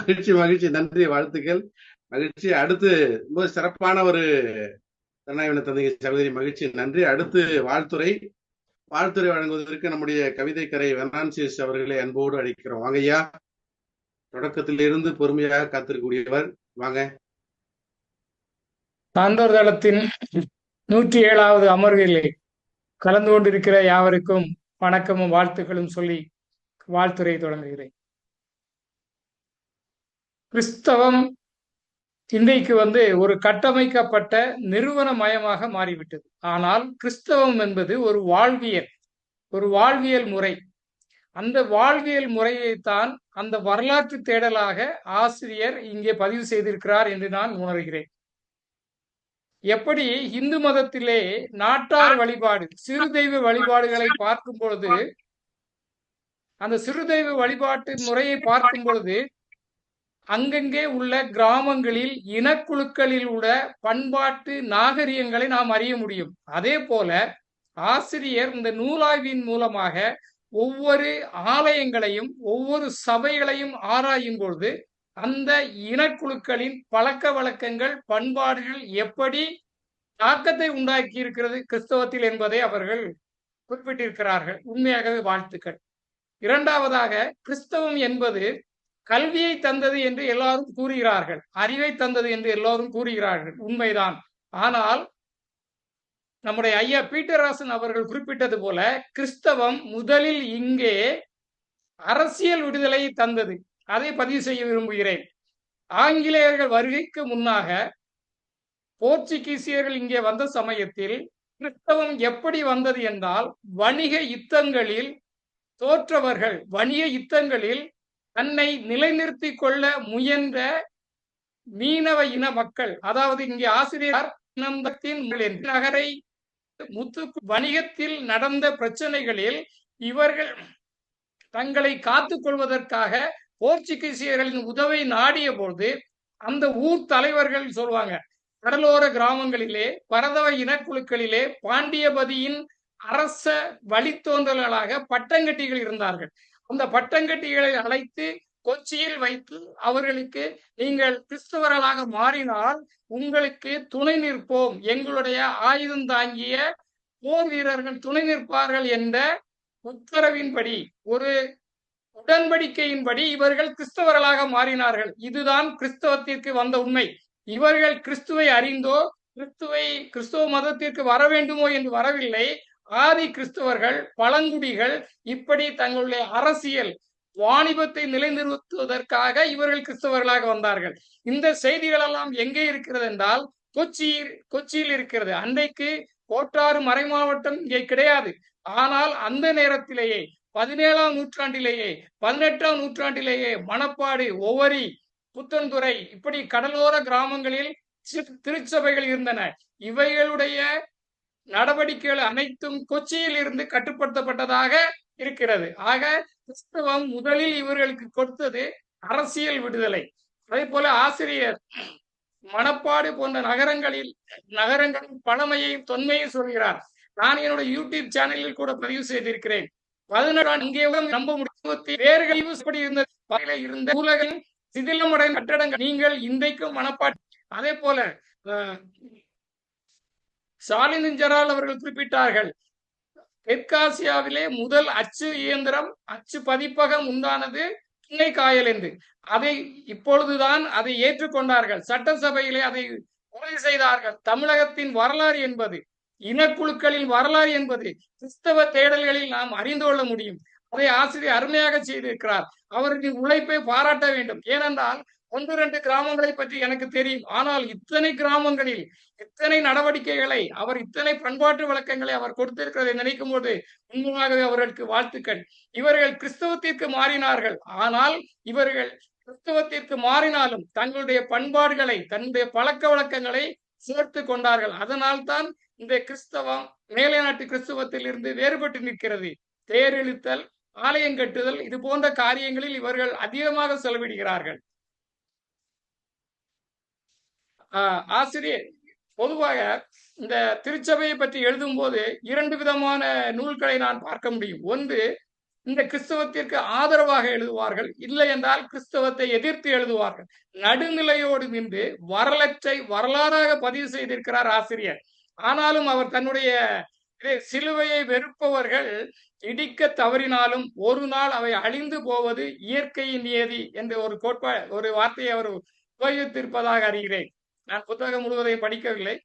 மகிழ்ச்சி மகிழ்ச்சி, நன்றி, வாழ்த்துக்கள், மகிழ்ச்சி. அடுத்து ரொம்ப சிறப்பான ஒரு தன்னாய்வன தந்தை சகோதரி, மகிழ்ச்சி, நன்றி. அடுத்து வாழ்த்துறை வாழ்த்துறை வழங்குவதற்கு நம்முடைய கவிதை கரை வெர்னான்சிஸ் அவர்களை அன்போடு அழைக்கிறோம். வாங்க ஐயா, தொடக்கத்திலிருந்து பொறுமையாக காத்திருக்கக்கூடியவர், வாங்க. சான்றோர் தளத்தின் 107வது அமர்விலே கலந்து கொண்டிருக்கிற யாவருக்கும் வணக்கமும் வாழ்த்துக்களும் சொல்லி வாழ்த்துரை தொடங்குகிறேன். கிறிஸ்தவம் இன்றைக்கு ஒரு கட்டமைக்கப்பட்ட நிறுவனமயமாக மாறிவிட்டது. ஆனால் கிறிஸ்தவம் என்பது ஒரு வாழ்வியல் முறை. அந்த வாழ்வியல் முறையைத்தான் அந்த வரலாற்று தேடலாக ஆசிரியர் இங்கே பதிவு செய்திருக்கிறார் என்று நான் உணர்கிறேன். எப்படி இந்து மதத்திலே நாட்டார் வழிபாடு, சிறு தெய்வ வழிபாடுகளை பார்க்கும் பொழுது, அந்த சிறு தெய்வ வழிபாட்டு முறையை பார்க்கும் பொழுது அங்கங்கே உள்ள கிராமங்களில் இனக்குழுக்களில் உள்ள பண்பாட்டு நாகரிகங்களை நாம் அறிய முடியும். அதே போல ஆசிரியர் இந்த நூலாய்வின் மூலமாக ஒவ்வொரு ஆலயங்களையும் ஒவ்வொரு சபைகளையும் ஆராயும் பொழுது அந்த இனக்குழுக்களின் பழக்க வழக்கங்கள், பண்பாடுகள் எப்படி தாக்கத்தை உண்டாக்கி இருக்கிறது கிறிஸ்தவத்தில் என்பதை அவர்கள் குறிப்பிட்டிருக்கிறார்கள். உண்மையாகவே வாழ்த்துக்கள். இரண்டாவதாக, கிறிஸ்தவம் என்பது கல்வியை தந்தது என்று எல்லாரும் கூறுகிறார்கள், அறிவை தந்தது என்று எல்லாரும் கூறுகிறார்கள், உண்மைதான். ஆனால் நம்முடைய ஐயா பீட்டராசன் அவர்கள் குறிப்பிட்டது போல கிறிஸ்தவம் முதலில் இங்கே அரசியல் விடுதலை தந்தது. அதை பதிவு செய்ய விரும்புகிறேன். ஆங்கிலேயர்கள் வருகைக்கு முன்னாக போர்ச்சுகீசியர்கள் இங்கே வந்த சமயத்தில் கிறிஸ்தவம் எப்படி வந்தது என்றால், வணிக யுத்தங்களில் தோற்றவர்கள், வணிக யுத்தங்களில் தன்னை நிலைநிறுத்திக் கொள்ள முயன்ற மீனவ இன மக்கள், அதாவது இங்கே ஆசிரியர் நகரை முத்து வணிகத்தில் நடந்த பிரச்சனைகளில் இவர்கள் தங்களை காத்துக் கொள்வதற்காக போர்ச்சுகீசியர்களின் உதவி நாடிய போது அந்த ஊர் தலைவர்கள் சொல்லுவாங்க, கடலோர கிராமங்களிலே பரதவ இனக்குழுக்களிலே பாண்டியபதியின் அரச வழித்தோன்றல்களாக பட்டங்கட்டிகள் இருந்தார்கள். அந்த பட்டங்கட்டிகளை அழைத்து கொச்சியில் வைத்து அவர்களுக்கு, நீங்கள் கிறிஸ்தவர்களாக மாறினால் உங்களுக்கு துணை நிற்போம், எங்களுடைய ஆயுதம் தாங்கிய போர் வீரர்கள் துணை நிற்பார்கள் என்ற உத்தரவின்படி, ஒரு உடன்படிக்கையின்படி இவர்கள் கிறிஸ்தவர்களாக மாறினார்கள். இதுதான் கிறிஸ்தவத்திற்கு வந்த உண்மை. இவர்கள் கிறிஸ்துவை அறிந்தோ கிறிஸ்துவ மதத்திற்கு வர வேண்டுமோ என்று வரவில்லை. ஆதி கிறிஸ்தவர்கள், பழங்குடிகள் இப்படி தங்களுடைய அரசியல் வாணிபத்தை நிலைநிறுத்துவதற்காக இவர்கள் கிறிஸ்தவர்களாக வந்தார்கள். இந்த செய்திகள் எல்லாம் எங்கே இருக்கிறது என்றால் கொச்சியில் இருக்கிறது. அன்றைக்கு கோட்டாறு மறை மாவட்டம் இங்கே கிடையாது. ஆனால் அந்த நேரத்திலேயே 17ஆம் நூற்றாண்டிலேயே 18ஆம் நூற்றாண்டிலேயே மணப்பாடு, ஒவரி, புத்தன்துறை இப்படி கடலோர கிராமங்களில் திருச்சபைகள் இருந்தன. இவைகளுடைய நடவடிக்கைகள் அனைத்தும் கொச்சியில் இருந்து கட்டுப்படுத்தப்பட்டதாக இருக்கிறது. ஆக கிறிஸ்தவம் முதலில் இவர்களுக்கு கொடுத்தது அரசியல் விடுதலை. அதே போல ஆசிரியர் மணப்பாடு போன்ற நகரங்களின் பழமையையும் தொன்மையும் சொல்கிறார். நான் என்னோட யூடியூப் சேனலில் கூட பதிவு செய்திருக்கிறேன். 17 அங்கே நம்ப முடியும் வேர்கள் இருந்த உலகின் சிதிலமடைந்த கட்டடங்கள் நீங்கள் இன்றைக்கும் மணப்பாடு. அதே போல சாலினிஞ்சரால் அவர்கள் குறிப்பிட்டார்கள், தெற்காசியாவிலே முதல் அச்சு இயந்திரம், அச்சு பதிப்பகம் உண்டானது கிண்ணைக்காயல் என்று. அதை இப்பொழுதுதான் அதை ஏற்றுக்கொண்டார்கள். சட்டசபையிலே அதை உறுதி செய்தார்கள். தமிழகத்தின் வரலாறு என்பது, இனக்குழுக்களின் வரலாறு என்பது கிறிஸ்தவ தேடல்களில் நாம் அறிந்து கொள்ள முடியும். அதை ஆசிரியர் அருமையாக செய்திருக்கிறார். அவருக்கு உழைப்பை பாராட்ட வேண்டும். ஏனென்றால் 1-2 கிராமங்களை பற்றி எனக்கு தெரியும். ஆனால் இத்தனை கிராமங்களில் இத்தனை நடவடிக்கைகளை அவர், இத்தனை பண்பாட்டு வழக்கங்களை அவர் கொடுத்திருக்கிறதை நினைக்கும் போது உண்மையாகவே அவர்களுக்கு வாழ்த்துக்கள். இவர்கள் கிறிஸ்தவத்திற்கு மாறினார்கள். ஆனால் இவர்கள் கிறிஸ்தவத்திற்கு மாறினாலும் தங்களுடைய பண்பாடுகளை, தன்னுடைய பழக்க வழக்கங்களை சேர்த்து கொண்டார்கள். அதனால்தான் இந்த கிறிஸ்தவம் மேலை நாட்டு கிறிஸ்தவத்தில் இருந்து வேறுபட்டு நிற்கிறது. தேர் இழுத்தல், ஆலயம் கட்டுதல், இது போன்ற காரியங்களில் இவர்கள் அதிகமாக செலவிடுகிறார்கள். ஆசிரியர் பொதுவாக இந்த திருச்சபையை பற்றி எழுதும் போது 2 விதமான நூல்களை நான் பார்க்க முடியும். ஒன்று இந்த கிறிஸ்தவத்திற்கு ஆதரவாக எழுதுவார்கள், இல்லை என்றால் கிறிஸ்தவத்தை எதிர்த்து எழுதுவார்கள். நடுநிலையோடு நின்று வரலாற்றை வரலாறாக பதிவு செய்திருக்கிறார் ஆசிரியர். ஆனாலும் அவர் தன்னுடைய சிலுவையை வெறுப்பவர்கள் இடிக்க தவறினாலும் ஒரு நாள் அவை அழிந்து போவது இயற்கையின் நியதி என்ற ஒரு வார்த்தையை அவர் உபயோகித்திருப்பதாக அறிகிறேன். நான் புத்தகம் முழுவதையும் படிக்கவில்லை.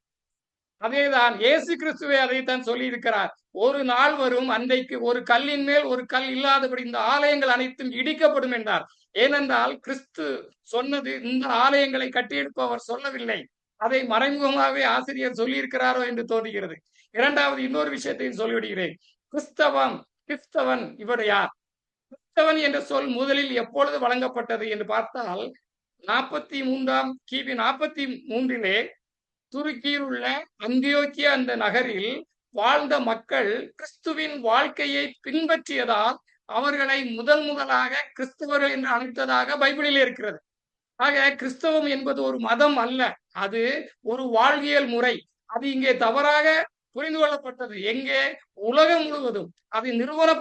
அதேதான் இயேசு கிறிஸ்துவை அதைத்தான் சொல்லி இருக்கிறார். ஒரு நாள் வரும், அன்றைக்கு ஒரு கல்லின் மேல் ஒரு கல் இல்லாதபடி இந்த ஆலயங்கள் அனைத்தும் இடிக்கப்படும் என்றார். ஏனென்றால் கிறிஸ்து சொன்னது இந்த ஆலயங்களை கட்டியெடுப்பவர் சொல்லவில்லை, அதை மறைமுகமாகவே ஆசிரியர் சொல்லியிருக்கிறாரோ என்று தோன்றுகிறது. இரண்டாவது இன்னொரு விஷயத்தையும் சொல்லிவிடுகிறேன். கிறிஸ்தவன் இவர் யார்? கிறிஸ்தவன் என்ற சொல் முதலில் எப்பொழுது வழங்கப்பட்டது என்று பார்த்தால் கிபி 43 துருக்கியில் உள்ள அந்தியோக்கியா அந்த நகரில் வாழ்ந்த மக்கள் கிறிஸ்துவின் வாழ்க்கையை பின்பற்றியதால் அவர்களை முதலாக கிறிஸ்தவர்கள் என்று அழைத்ததாக பைபிளில் இருக்கிறது. ஆக கிறிஸ்தவம் என்பது ஒரு மதம் அல்ல, அது ஒரு வாழ்வியல் முறை. அது இங்கே தவறாக புரிந்து கொள்ளப்பட்டது. எங்கே? உலகம் முழுவதும் அது நிறுவன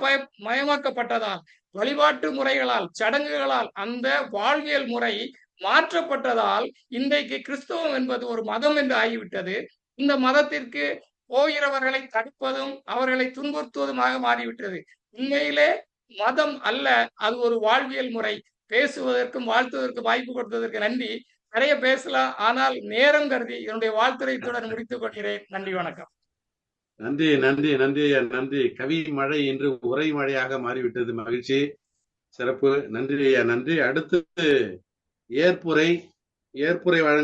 மயமாக்கப்பட்டதால், வழிபாட்டு முறைகளால், சடங்குகளால் அந்த வாழ்வியல் முறை மாற்றப்பட்டதால் இன்றைக்கு கிறிஸ்தவம் என்பது ஒரு மதம் என்று ஆகிவிட்டது. இந்த மதத்திற்கு போகிறவர்களை தடுப்பதும் அவர்களை துன்புறுத்துவதுமாக மாறிவிட்டது. உண்மையிலே மதம் அல்ல, அது ஒரு வாழ்வியல் முறை. பேசுவதற்கும் வாழ்த்துவதற்கும் வாய்ப்பு கொடுத்ததற்கு நன்றி. நிறைய பேசலாம், ஆனால் நேரம் கருதி என்னுடைய வாழ்த்துரைத்துடன் முடித்துக் கொள்கிறேன். நன்றி, வணக்கம். நன்றி நன்றி நன்றி ஐயா, நன்றி. கவி மழை இன்று உரை மழையாக மாறிவிட்டது. மகிழ்ச்சி, சிறப்பு. நன்றி ஐயா, நன்றி. அடுத்து ஏற்புரை வழங்க